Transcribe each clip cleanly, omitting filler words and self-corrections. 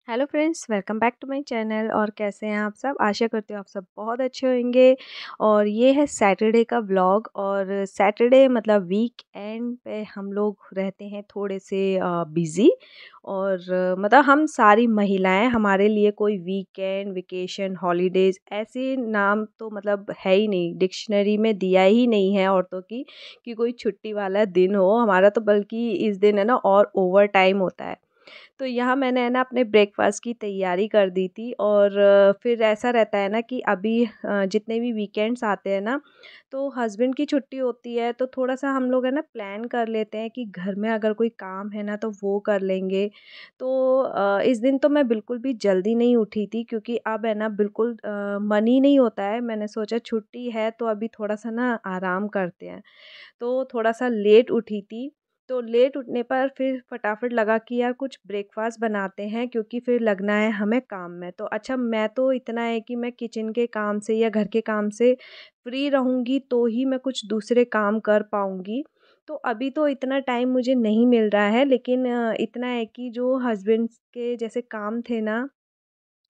Hello friends, welcome back to my channel. और कैसे हैं आप सब? आशा करती हूँ आप सब बहुत अच्छे होंगे। और ये है सैटरडे का व्लॉग। और सैटरडे मतलब वीक एंड पे हम लोग रहते हैं थोड़े से बिज़ी। और मतलब हम सारी महिलाएं, हमारे लिए कोई वीकेंड, वेकेशन, हॉलीडेज़ ऐसे नाम तो मतलब है ही नहीं, डिक्शनरी में दिया ही नहीं है औरतों की कि कोई छुट्टी वाला दिन हो हमारा। तो बल्कि इस दिन है ना और ओवर टाइम होता है। तो यहाँ मैंने है ना अपने ब्रेकफ़ास्ट की तैयारी कर दी थी। और फिर ऐसा रहता है ना कि अभी जितने भी वीकेंड्स आते हैं ना, तो हस्बैंड की छुट्टी होती है, तो थोड़ा-सा हम लोग है ना प्लान कर लेते हैं कि घर में अगर कोई काम है ना तो वो कर लेंगे। तो इस दिन तो मैं बिल्कुल भी जल्दी नहीं उठी थी, क्योंकि अब है ना बिल्कुल मन ही नहीं होता है। मैंने सोचा छुट्टी है तो अभी थोड़ा-सा ना आराम करते हैं। तो थोड़ा-सा लेट उठी थी। तो लेट उठने पर फिर फटाफट लगा कि यार कुछ ब्रेकफ़ास्ट बनाते हैं, क्योंकि फिर लगना है हमें काम में। तो अच्छा, मैं तो इतना है कि मैं किचन के काम से या घर के काम से फ्री रहूँगी तो ही मैं कुछ दूसरे काम कर पाऊँगी। तो अभी तो इतना टाइम मुझे नहीं मिल रहा है, लेकिन इतना है कि जो हस्बैंड्स के जैसे काम थे ना,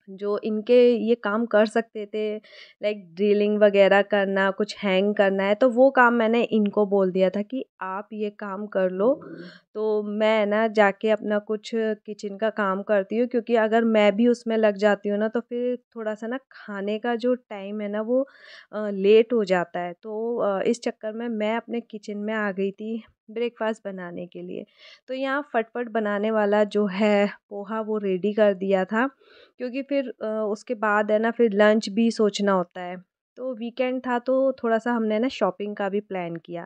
जो इनके ये काम कर सकते थे, लाइक ड्रिलिंग वगैरह करना, कुछ हैंग करना है, तो वो काम मैंने इनको बोल दिया था कि आप ये काम कर लो। तो मैं ना जाके अपना कुछ किचन का काम करती हूँ, क्योंकि अगर मैं भी उसमें लग जाती हूँ ना तो फिर थोड़ा-सा ना खाने का जो टाइम है ना वो लेट हो जाता है। तो इस चक्कर में मैं अपने किचन में आ गई थी ब्रेकफ़ास्ट बनाने के लिए। तो यहाँ फटाफट बनाने वाला जो है पोहा वो रेडी कर दिया था, क्योंकि फिर उसके बाद है ना फिर लंच भी सोचना होता है। तो वीकेंड था तो थोड़ा-सा हमने ना शॉपिंग का भी प्लान किया।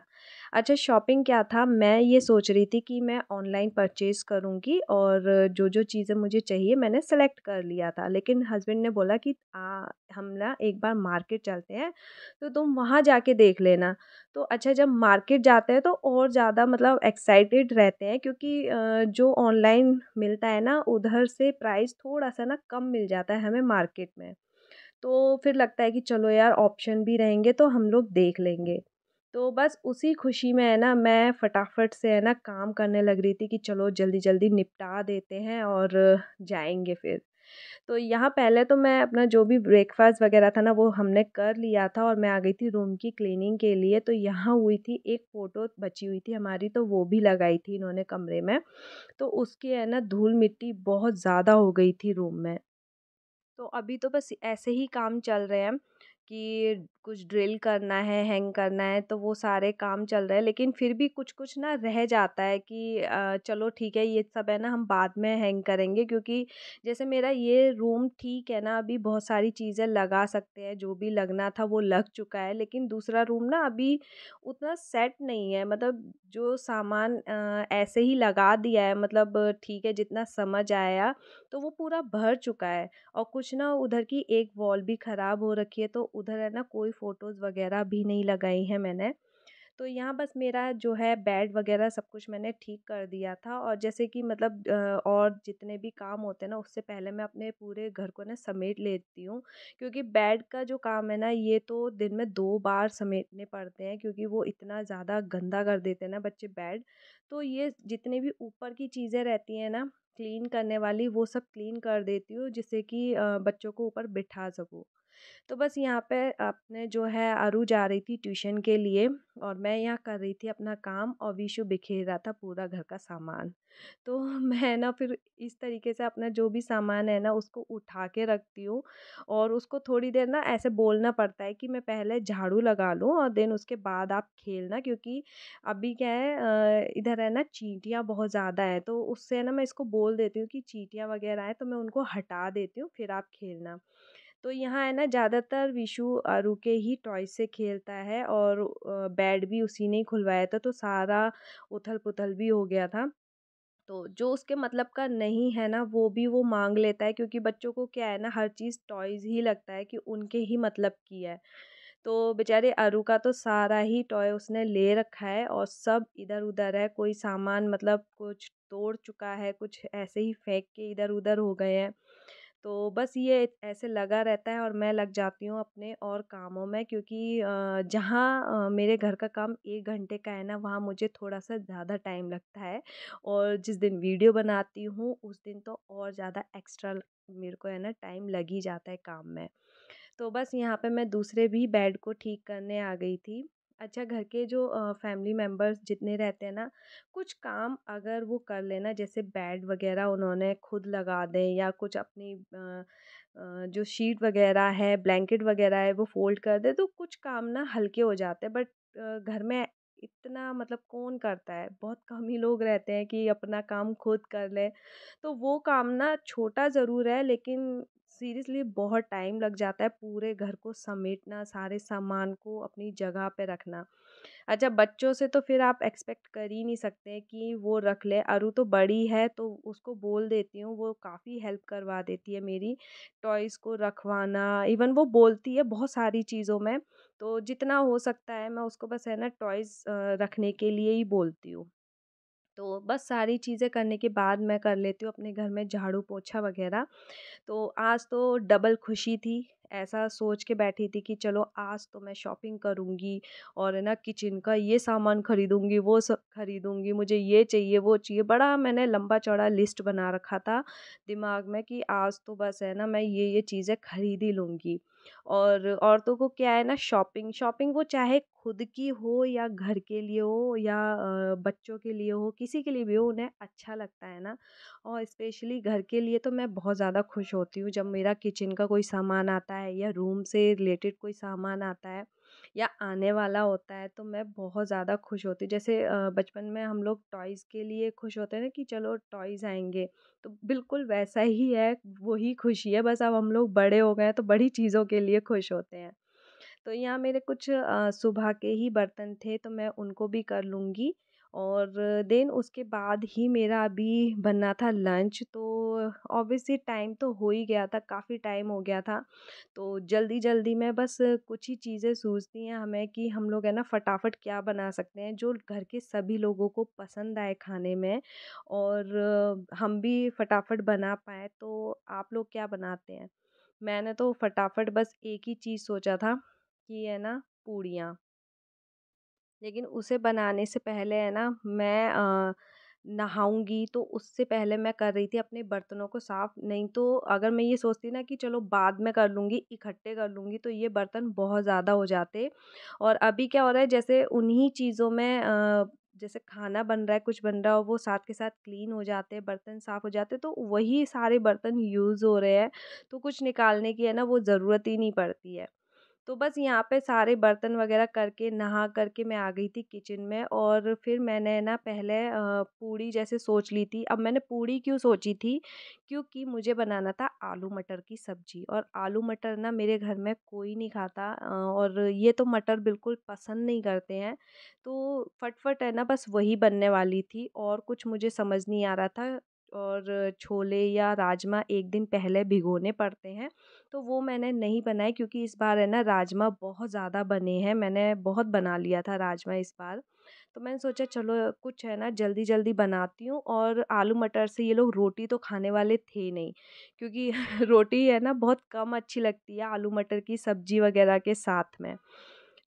अच्छा, शॉपिंग क्या था, मैं ये सोच रही थी कि मैं ऑनलाइन परचेज़ करूँगी और जो-जो चीज़ें मुझे चाहिए मैंने सेलेक्ट कर लिया था। लेकिन हस्बैंड ने बोला कि हम ना एक बार मार्केट चलते हैं, तो तुम वहाँ जाके देख लेना। तो अच्छा, जब मार्केट जाते हैं तो और ज़्यादा मतलब एक्साइटेड रहते हैं, क्योंकि जो ऑनलाइन मिलता है ना उधर से प्राइस थोड़ा-सा ना कम मिल जाता है हमें मार्केट में। तो फिर लगता है कि चलो यार, ऑप्शन भी रहेंगे तो हम लोग देख लेंगे। तो बस उसी खुशी में है ना मैं फटाफट से है ना काम करने लग रही थी कि चलो जल्दी-जल्दी निपटा देते हैं और जाएँगे फिर। तो यहाँ पहले तो मैं अपना जो भी ब्रेकफ़ास्ट वग़ैरह था ना वो हमने कर लिया था, और मैं आ गई थी रूम की क्लीनिंग के लिए। तो यहाँ हुई थी एक फ़ोटो बची हुई थी हमारी, तो वो भी लगाई थी इन्होंने कमरे में। तो उसकी है ना धूल-मिट्टी बहुत ज़्यादा हो गई थी रूम में। तो अभी तो बस ऐसे ही काम चल रहे हैं कि कुछ ड्रिल करना है, हैंग करना है, तो वो सारे काम चल रहे हैं। लेकिन फिर भी कुछ-कुछ ना रह जाता है कि चलो ठीक है, ये सब है ना हम बाद में हैंग करेंगे, क्योंकि जैसे मेरा ये रूम ठीक है ना, अभी बहुत सारी चीज़ें लगा सकते हैं, जो भी लगना था वो लग चुका है। लेकिन दूसरा रूम ना अभी उतना सेट नहीं है, मतलब जो सामान ऐसे ही लगा दिया है, मतलब ठीक है जितना समझ आया, तो वो पूरा भर चुका है। और कुछ ना उधर की एक वॉल भी ख़राब हो रखी है, तो उधर है ना कोई फ़ोटोज़ वग़ैरह भी नहीं लगाई हैं मैंने। तो यहाँ बस मेरा जो है बेड वग़ैरह सब कुछ मैंने ठीक कर दिया था। और जैसे कि मतलब और जितने भी काम होते हैं ना उससे पहले मैं अपने पूरे घर को ना समेट लेती हूँ, क्योंकि बेड का जो काम है ना ये तो दिन में 2 बार समेटने पड़ते हैं, क्योंकि वो इतना ज़्यादा गंदा कर देते हैं ना बच्चे बेड। तो ये जितने भी ऊपर की चीज़ें रहती हैं ना क्लीन करने वाली, वो सब क्लीन कर देती हूँ, जिससे कि बच्चों को ऊपर बिठा सकूँ। तो बस यहाँ पे अपने जो है अरु जा रही थी ट्यूशन के लिए, और मैं यहाँ कर रही थी अपना काम, और विशु बिखेर रहा था पूरा घर का सामान। तो मैं ना फिर इस तरीके से अपना जो भी सामान है ना उसको उठा के रखती हूँ, और उसको थोड़ी देर ना ऐसे बोलना पड़ता है कि मैं पहले झाड़ू लगा लूँ और देन उसके बाद आप खेलना, क्योंकि अभी क्या है इधर है ना चींटियाँ बहुत ज़्यादा है, तो उससे है ना मैं इसको बोल देती हूँ कि चींटियाँ वगैरह हैं तो मैं उनको हटा देती हूँ, फिर आप खेलना। तो यहाँ है ना ज़्यादातर विशु अरु के ही टॉय से खेलता है, और बेड भी उसी ने ही खुलवाया था, तो सारा उथल-पुथल भी हो गया था। तो जो उसके मतलब का नहीं है ना वो भी वो माँग लेता है, क्योंकि बच्चों को क्या है ना हर चीज़ टॉयज़ ही लगता है कि उनके ही मतलब की है। तो बेचारे अरु का तो सारा ही टॉय उसने ले रखा है, और सब इधर-उधर है। कोई सामान मतलब कुछ तोड़ चुका है, कुछ ऐसे ही फेंक के इधर-उधर हो गए हैं। तो बस ये ऐसे लगा रहता है और मैं लग जाती हूँ अपने और कामों में, क्योंकि जहाँ मेरे घर का काम 1 घंटे का है ना, वहाँ मुझे थोड़ा-सा ज़्यादा टाइम लगता है। और जिस दिन वीडियो बनाती हूँ उस दिन तो और ज़्यादा एक्स्ट्रा मेरे को है ना टाइम लग ही जाता है काम में। तो बस यहाँ पे मैं दूसरे भी बेड को ठीक करने आ गई थी। अच्छा, घर के जो फैमिली मेंबर्स जितने रहते हैं ना, कुछ काम अगर वो कर लें ना, जैसे बेड वग़ैरह उन्होंने खुद लगा दें या कुछ अपनी जो शीट वग़ैरह है, ब्लैंकेट वग़ैरह है वो फ़ोल्ड कर दें, तो कुछ काम ना हल्के हो जाते हैं। बट घर में इतना मतलब कौन करता है? बहुत कम ही लोग रहते हैं कि अपना काम खुद कर लें। तो वो काम ना छोटा ज़रूर है, लेकिन सीरियसली बहुत टाइम लग जाता है पूरे घर को समेटना, सारे सामान को अपनी जगह पे रखना। अच्छा, बच्चों से तो फिर आप एक्सपेक्ट कर ही नहीं सकते कि वो रख ले। अरु तो बड़ी है तो उसको बोल देती हूँ, वो काफ़ी हेल्प करवा देती है मेरी, टॉयज़ को रखवाना। इवन वो बोलती है बहुत सारी चीज़ों में, तो जितना हो सकता है मैं उसको बस है ना टॉयज़ रखने के लिए ही बोलती हूँ। तो बस सारी चीज़ें करने के बाद मैं कर लेती हूँ अपने घर में झाड़ू पोछा वगैरह। तो आज तो डबल खुशी थी। ऐसा सोच के बैठी थी कि चलो आज तो मैं शॉपिंग करूँगी और है ना किचन का ये सामान खरीदूँगी, वो सब खरीदूँगी, मुझे ये चाहिए, वो चाहिए। बड़ा मैंने लंबा-चौड़ा लिस्ट बना रखा था दिमाग में कि आज तो बस है ना मैं ये चीज़ें खरीद ही लूँगी। और औरतों को क्या है ना, शॉपिंग शॉपिंग वो चाहे खुद की हो या घर के लिए हो या बच्चों के लिए हो, किसी के लिए भी हो, उन्हें अच्छा लगता है ना। और स्पेशली घर के लिए तो मैं बहुत ज़्यादा खुश होती हूँ जब मेरा किचन का कोई सामान आता है या रूम से रिलेटेड कोई सामान आता है या आने वाला होता है, तो मैं बहुत ज़्यादा खुश होती हूँ। जैसे बचपन में हम लोग टॉयज़ के लिए खुश होते हैं ना कि चलो टॉयज़ आएँगे, तो बिल्कुल वैसा ही है, वही खुशी है, बस अब हम लोग बड़े हो गए हैं तो बड़ी चीज़ों के लिए खुश होते हैं। तो यहाँ मेरे कुछ सुबह के ही बर्तन थे तो मैं उनको भी कर लूँगी। और देन उसके बाद ही मेरा अभी बनना था लंच, तो ऑब्वियसली टाइम तो हो ही गया था, काफ़ी टाइम हो गया था। तो जल्दी-जल्दी में बस कुछ ही चीज़ें सूझती हैं हमें कि हम लोग है ना फटाफट क्या बना सकते हैं जो घर के सभी लोगों को पसंद आए खाने में और हम भी फटाफट बना पाएँ। तो आप लोग क्या बनाते हैं? मैंने तो फटाफट बस एक ही चीज़ सोचा था कि है ना पूड़ियाँ। लेकिन उसे बनाने से पहले है ना मैं नहाऊँगी, तो उससे पहले मैं कर रही थी अपने बर्तनों को साफ़। नहीं तो अगर मैं ये सोचती ना कि चलो बाद में कर लूँगी, इकट्ठे कर लूँगी, तो ये बर्तन बहुत ज़्यादा हो जाते। और अभी क्या हो रहा है, जैसे उन्हीं चीज़ों में जैसे खाना बन रहा है, कुछ बन रहा हो, वो साथ के साथ क्लीन हो जाते हैं, बर्तन साफ़ हो जाते हैं, तो वही सारे बर्तन यूज़ हो रहे हैं, तो कुछ निकालने की है ना वो ज़रूरत ही नहीं पड़ती है। तो बस यहाँ पे सारे बर्तन वगैरह करके नहा करके मैं आ गई थी किचन में। और फिर मैंने ना पहले पूड़ी जैसे सोच ली थी। अब मैंने पूड़ी क्यों सोची थी, क्योंकि मुझे बनाना था आलू मटर की सब्ज़ी, और आलू मटर ना मेरे घर में कोई नहीं खाता और ये तो मटर बिल्कुल पसंद नहीं करते हैं। तो फटाफट है ना बस वही बनने वाली थी और कुछ मुझे समझ नहीं आ रहा था। और छोले या राजमा एक दिन पहले भिगोने पड़ते हैं, तो वो मैंने नहीं बनाए क्योंकि इस बार है ना राजमा बहुत ज़्यादा बने हैं, मैंने बहुत बना लिया था राजमा इस बार। तो मैंने सोचा चलो कुछ है ना जल्दी-जल्दी बनाती हूँ। और आलू मटर से ये लोग रोटी तो खाने वाले थे नहीं, क्योंकि रोटी है ना बहुत कम अच्छी लगती है आलू मटर की सब्ज़ी वग़ैरह के साथ में।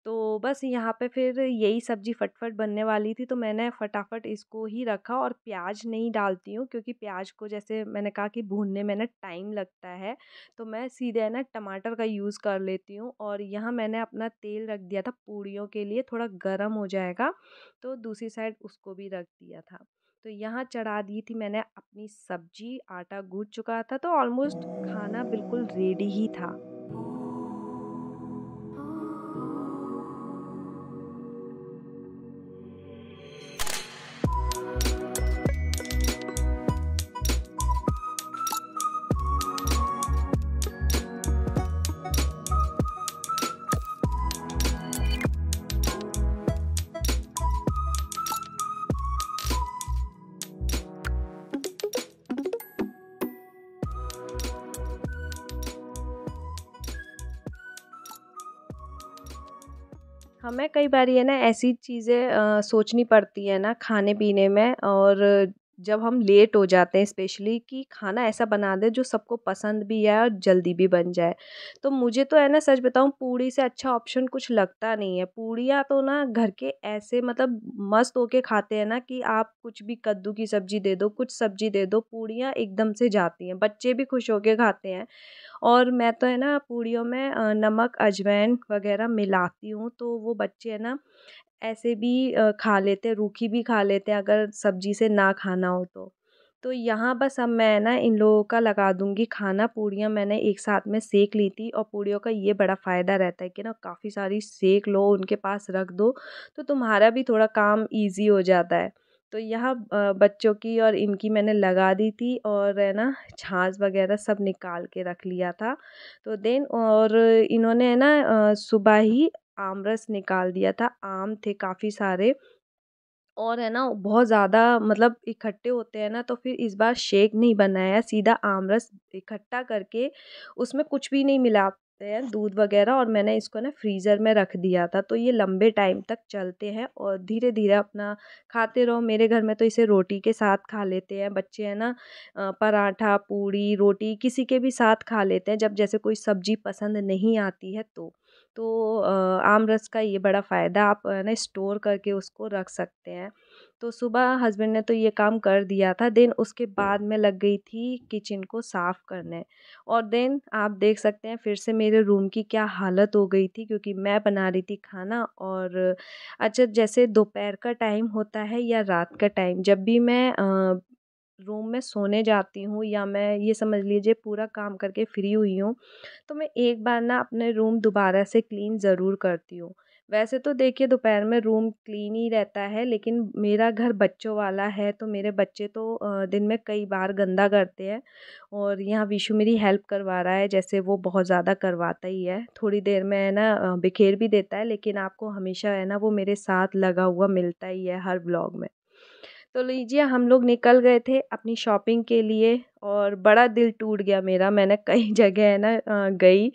तो बस यहाँ पे फिर यही सब्ज़ी फटाफट बनने वाली थी, तो मैंने फटाफट इसको ही रखा और प्याज नहीं डालती हूँ क्योंकि प्याज को जैसे मैंने कहा कि भूनने में ना टाइम लगता है। तो मैं सीधे है ना टमाटर का यूज़ कर लेती हूँ। और यहाँ मैंने अपना तेल रख दिया था पूड़ियों के लिए, थोड़ा गर्म हो जाएगा तो दूसरी साइड उसको भी रख दिया था। तो यहाँ चढ़ा दी थी मैंने अपनी सब्ज़ी, आटा गूँथ चुका था तो ऑलमोस्ट खाना बिल्कुल रेडी ही था। हमें कई बारी है ना ऐसी चीज़ें सोचनी पड़ती है ना खाने-पीने में। और जब हम लेट हो जाते हैं स्पेशली, कि खाना ऐसा बना दें जो सबको पसंद भी आए और जल्दी भी बन जाए। तो मुझे तो है ना, सच बताऊँ, पूड़ी से अच्छा ऑप्शन कुछ लगता नहीं है। पूड़ियाँ तो ना घर के ऐसे मतलब मस्त होके खाते हैं ना, कि आप कुछ भी कद्दू की सब्ज़ी दे दो, कुछ सब्ज़ी दे दो, पूड़ियाँ एकदम से जाती हैं। बच्चे भी खुश होके खाते हैं। और मैं तो है ना पूड़ियों में नमक, अजवाइन वग़ैरह मिलाती हूँ, तो वो बच्चे है ना ऐसे भी खा लेते हैं, रूखी भी खा लेते हैं अगर सब्ज़ी से ना खाना हो तो। तो यहाँ बस अब मैं ना इन लोगों का लगा दूँगी खाना। पूड़ियाँ मैंने एक साथ में सेंक ली थी, और पूड़ियों का ये बड़ा फ़ायदा रहता है कि ना काफ़ी सारी सेंक लो, उनके पास रख दो, तो तुम्हारा भी थोड़ा काम ईज़ी हो जाता है। तो यहाँ बच्चों की और इनकी मैंने लगा दी थी, और है ना छाछ वग़ैरह सब निकाल के रख लिया था। तो देन और इन्होंने है ना सुबह ही आम रस निकाल दिया था। आम थे काफ़ी सारे, और है ना बहुत ज़्यादा मतलब इकट्ठे होते हैं ना, तो फिर इस बार शेक नहीं बनाया, सीधा आम रस इकट्ठा करके उसमें कुछ भी नहीं मिलाते हैं, दूध वगैरह, और मैंने इसको ना फ्रीज़र में रख दिया था। तो ये लंबे टाइम तक चलते हैं और धीरे-धीरे अपना खाते रहो। मेरे घर में तो इसे रोटी के साथ खा लेते हैं बच्चे, है ना पराठा, पूड़ी, रोटी किसी के भी साथ खा लेते हैं, जब जैसे कोई सब्ज़ी पसंद नहीं आती है तो। तो आम रस का ये बड़ा फ़ायदा, आप ना स्टोर करके उसको रख सकते हैं। तो सुबह हस्बैंड ने तो ये काम कर दिया था, देन उसके बाद मैं लग गई थी किचन को साफ़ करने। और देन आप देख सकते हैं फिर से मेरे रूम की क्या हालत हो गई थी, क्योंकि मैं बना रही थी खाना। और अच्छा, जैसे दोपहर का टाइम होता है या रात का टाइम, जब भी मैं रूम में सोने जाती हूँ, या मैं ये समझ लीजिए पूरा काम करके फ्री हुई हूँ, तो मैं एक बार ना अपने रूम दोबारा से क्लीन ज़रूर करती हूँ। वैसे तो देखिए दोपहर में रूम क्लीन ही रहता है, लेकिन मेरा घर बच्चों वाला है, तो मेरे बच्चे तो दिन में कई बार गंदा करते हैं। और यहाँ विशु मेरी हेल्प करवा रहा है, जैसे वो बहुत ज़्यादा करवाता ही है। थोड़ी देर में है ना बिखेर भी देता है, लेकिन आपको हमेशा है ना वो मेरे साथ लगा हुआ मिलता ही है हर व्लॉग में। तो लीजिए हम लोग निकल गए थे अपनी शॉपिंग के लिए, और बड़ा दिल टूट गया मेरा। मैंने कई जगह है ना गई,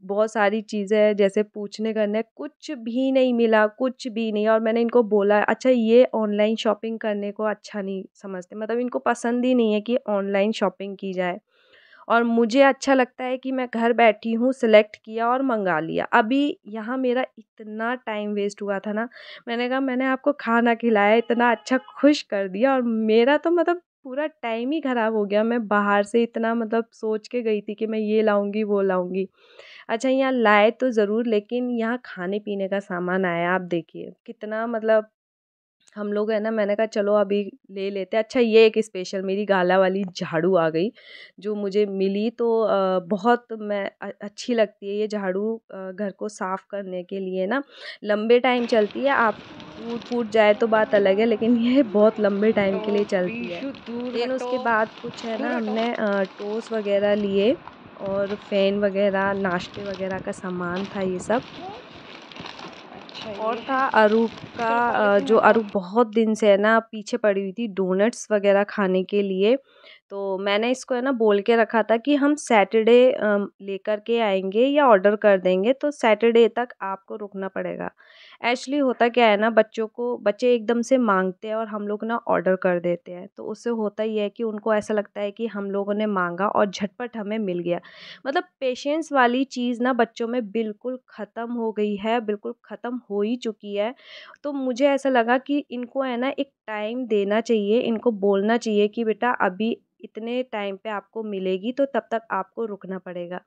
बहुत सारी चीज़ें हैं जैसे पूछने करने, कुछ भी नहीं मिला, कुछ भी नहीं। और मैंने इनको बोला, अच्छा ये ऑनलाइन शॉपिंग करने को अच्छा नहीं समझते, मतलब इनको पसंद ही नहीं है कि ऑनलाइन शॉपिंग की जाए। और मुझे अच्छा लगता है कि मैं घर बैठी हूँ, सेलेक्ट किया और मंगा लिया। अभी यहाँ मेरा इतना टाइम वेस्ट हुआ था ना, मैंने कहा मैंने आपको खाना खिलाया, इतना अच्छा खुश कर दिया, और मेरा तो मतलब पूरा टाइम ही ख़राब हो गया। मैं बाहर से इतना मतलब सोच के गई थी कि मैं ये लाऊँगी, वो लाऊँगी। अच्छा, यहाँ लाए तो ज़रूर, लेकिन यहाँ खाने-पीने का सामान आया, आप देखिए कितना मतलब हम लोग है ना, मैंने कहा चलो अभी ले लेते हैं। अच्छा, ये एक स्पेशल मेरी गाला वाली झाड़ू आ गई, जो मुझे मिली, तो बहुत अच्छी लगती है ये झाड़ू। घर को साफ़ करने के लिए ना लंबे टाइम चलती है। आप टूट-फूट जाए तो बात अलग है, लेकिन ये बहुत लंबे टाइम के लिए चलती है। बीशु दूर देन हटो, उसके बाद कुछ है दूर ना हटो। हमने टोस्ट वग़ैरह लिए, और फ़ैन वग़ैरह, नाश्ते वग़ैरह का सामान था ये सब। अच्छा और ये है। था अरूप का, चलो पॉलिथीन जो हटाओ। अरूप बहुत दिन से है ना पीछे पड़ी हुई थी डोनट्स वगैरह खाने के लिए। तो मैंने इसको है ना बोल के रखा था कि हम सैटरडे लेकर के आएँगे या ऑर्डर कर देंगे, तो सैटरडे तक आपको रुकना पड़ेगा। एक्चुअली होता क्या है ना, बच्चे एकदम से माँगते हैं और हम लोग ना ऑर्डर कर देते हैं। तो उससे होता ये है कि उनको ऐसा लगता है कि हम लोगों ने माँगा और झटपट हमें मिल गया। मतलब पेशेंस वाली चीज़ ना बच्चों में बिल्कुल ख़त्म हो गई है, बिल्कुल ख़त्म हो ही चुकी है। तो मुझे ऐसा लगा कि इनको है ना एक टाइम देना चाहिए, इनको बोलना चाहिए कि बेटा अभी इतने टाइम पे आपको मिलेगी, तो तब तक आपको रुकना पड़ेगा।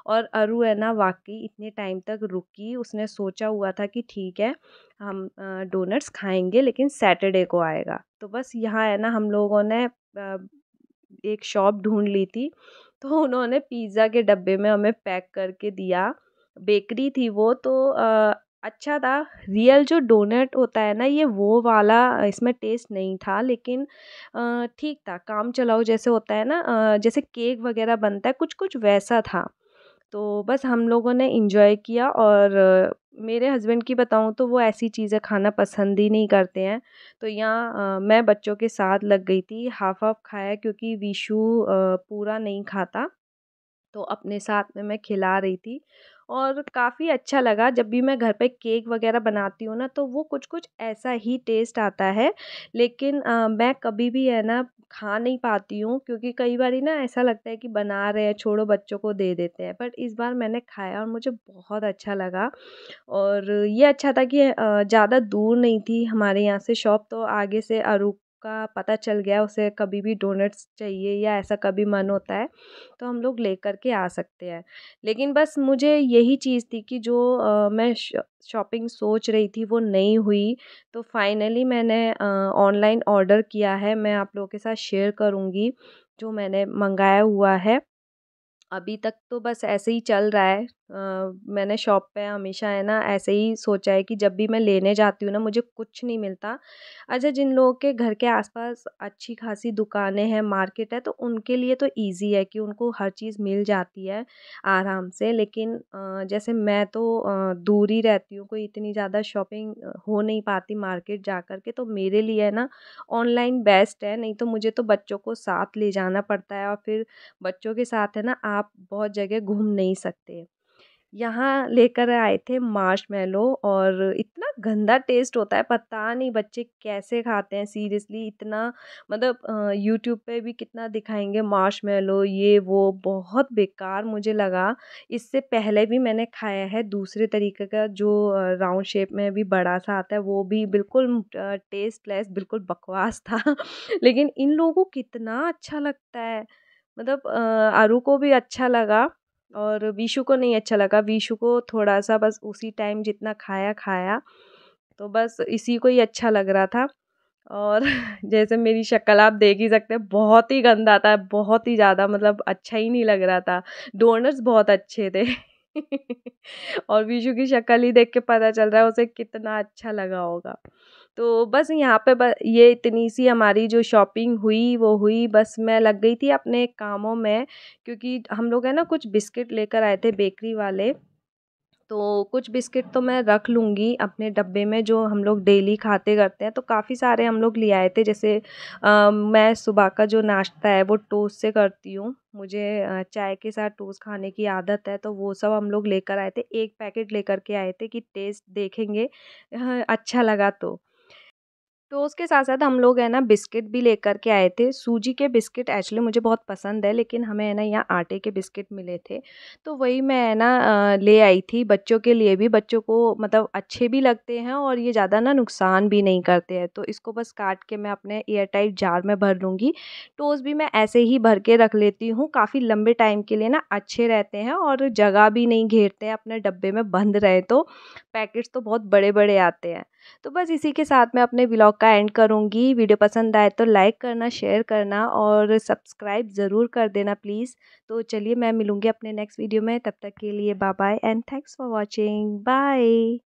और अरु है ना वाक़ई इतने टाइम तक रुकी, उसने सोचा हुआ था कि ठीक है हम डोनट्स खाएँगे, लेकिन सैटरडे को आएगा। तो बस यहाँ है ना हम लोगों ने एक शॉप ढूँढ ली थी, तो उन्होंने पिज़्ज़ा के डब्बे में हमें पैक करके दिया। बेकरी थी वो, तो अच्छा था। रियल जो डोनट होता है ना, ये वो वाला इसमें टेस्ट नहीं था, लेकिन ठीक था, काम चलाऊ जैसे होता है ना, जैसे केक वग़ैरह बनता है, कुछ-कुछ वैसा था। तो बस हम लोगों ने एन्जॉय किया। और मेरे हस्बैंड की बताऊँ तो वो ऐसी चीज़ें खाना पसंद ही नहीं करते हैं। तो यहाँ मैं बच्चों के साथ लग गई थी, हाफ़-हाफ़ खाया, क्योंकि विशु पूरा नहीं खाता, तो अपने साथ में मैं खिला रही थी। और काफ़ी अच्छा लगा। जब भी मैं घर पे केक वग़ैरह बनाती हूँ ना, तो वो कुछ-कुछ ऐसा ही टेस्ट आता है। लेकिन मैं कभी भी है ना खा नहीं पाती हूँ, क्योंकि कई बारी ना ऐसा लगता है कि बना रहे हैं, छोड़ो बच्चों को दे देते हैं। बट इस बार मैंने खाया और मुझे बहुत अच्छा लगा। और ये अच्छा था कि ज़्यादा दूर नहीं थी हमारे यहाँ से शॉप, तो आगे से अरूप का पता चल गया, उसे कभी भी डोनट्स चाहिए या ऐसा कभी मन होता है तो हम लोग लेकर के आ सकते हैं। लेकिन बस मुझे यही चीज़ थी कि जो मैं शॉपिंग सोच रही थी वो नहीं हुई, तो फाइनली मैंने ऑनलाइन ऑर्डर किया है। मैं आप लोगों के साथ शेयर करूँगी जो मैंने मंगाया हुआ है। अभी तक तो बस ऐसे ही चल रहा है। मैंने शॉप पे हमेशा है ना ऐसे ही सोचा है कि जब भी मैं लेने जाती हूँ ना, मुझे कुछ नहीं मिलता। अच्छा, जिन लोगों के घर के आसपास अच्छी खासी दुकानें हैं, मार्केट है, तो उनके लिए तो ईज़ी है कि उनको हर चीज़ मिल जाती है आराम से। लेकिन जैसे मैं तो दूर ही रहती हूँ, कोई इतनी ज़्यादा शॉपिंग हो नहीं पाती मार्केट जा कर के, तो मेरे लिए है ना ऑनलाइन बेस्ट है। नहीं तो मुझे तो बच्चों को साथ ले जाना पड़ता है, और फिर बच्चों के साथ है ना आप बहुत जगह घूम नहीं सकते। यहाँ लेकर आए थे मार्शमैलो, और इतना गंदा टेस्ट होता है, पता नहीं बच्चे कैसे खाते हैं सीरियसली इतना। मतलब यूट्यूब पे भी कितना दिखाएंगे मार्शमैलो ये वो, बहुत बेकार मुझे लगा। इससे पहले भी मैंने खाया है दूसरे तरीके का, जो राउंड शेप में भी बड़ा सा आता है, वो भी बिल्कुल टेस्टलेस, बिल्कुल बकवास था। लेकिन इन लोगों को कितना अच्छा लगता है। मतलब आरू को भी अच्छा लगा और विशु को नहीं अच्छा लगा। विशु को थोड़ा-सा बस उसी टाइम जितना खाया, खाया। तो बस इसी को ही अच्छा लग रहा था। और जैसे मेरी शक्ल आप देख ही सकते हैं, बहुत ही गंदा था, बहुत ही ज़्यादा, मतलब अच्छा ही नहीं लग रहा था। डोनट्स बहुत अच्छे थे। और विशु की शक्ल ही देख के पता चल रहा है उसे कितना अच्छा लगा होगा। तो बस यहाँ पे ये इतनी सी हमारी जो शॉपिंग हुई वो हुई। बस मैं लग गई थी अपने कामों में, क्योंकि हम लोग है ना कुछ बिस्किट लेकर आए थे बेकरी वाले। तो कुछ बिस्किट तो मैं रख लूँगी अपने डब्बे में, जो हम लोग डेली खाते करते हैं। तो काफ़ी सारे हम लोग ले आए थे। जैसे मैं सुबह का जो नाश्ता है वो टोस्ट से करती हूँ। मुझे चाय के साथ टोस्ट खाने की आदत है, तो वो सब हम लोग लेकर आए थे। एक पैकेट लेकर के आए थे कि टेस्ट देखेंगे, अच्छा लगा तो। तो उसके साथ-साथ हम लोग है ना बिस्किट भी लेकर के आए थे। सूजी के बिस्किट एक्चुअली मुझे बहुत पसंद है, लेकिन हमें है ना यहाँ आटे के बिस्किट मिले थे। तो वही मैं है ना ले आई थी बच्चों के लिए भी। बच्चों को मतलब अच्छे भी लगते हैं और ये ज़्यादा ना नुकसान भी नहीं करते हैं। तो इसको बस काट के मैं अपने एयर टाइट जार में भर लूँगी। टोस्ट भी मैं ऐसे ही भर के रख लेती हूँ, काफ़ी लंबे टाइम के लिए ना अच्छे रहते हैं और जगह भी नहीं घेरते हैं, अपने डब्बे में बंद रहे तो। पैकेट्स तो बहुत बड़े-बड़े आते हैं। तो बस इसी के साथ मैं अपने व्लॉग का एंड करूँगी। वीडियो पसंद आए तो लाइक करना, शेयर करना और सब्सक्राइब ज़रूर कर देना प्लीज़। तो चलिए मैं मिलूँगी अपने नेक्स्ट वीडियो में, तब तक के लिए bye bye and thanks for watching. Bye.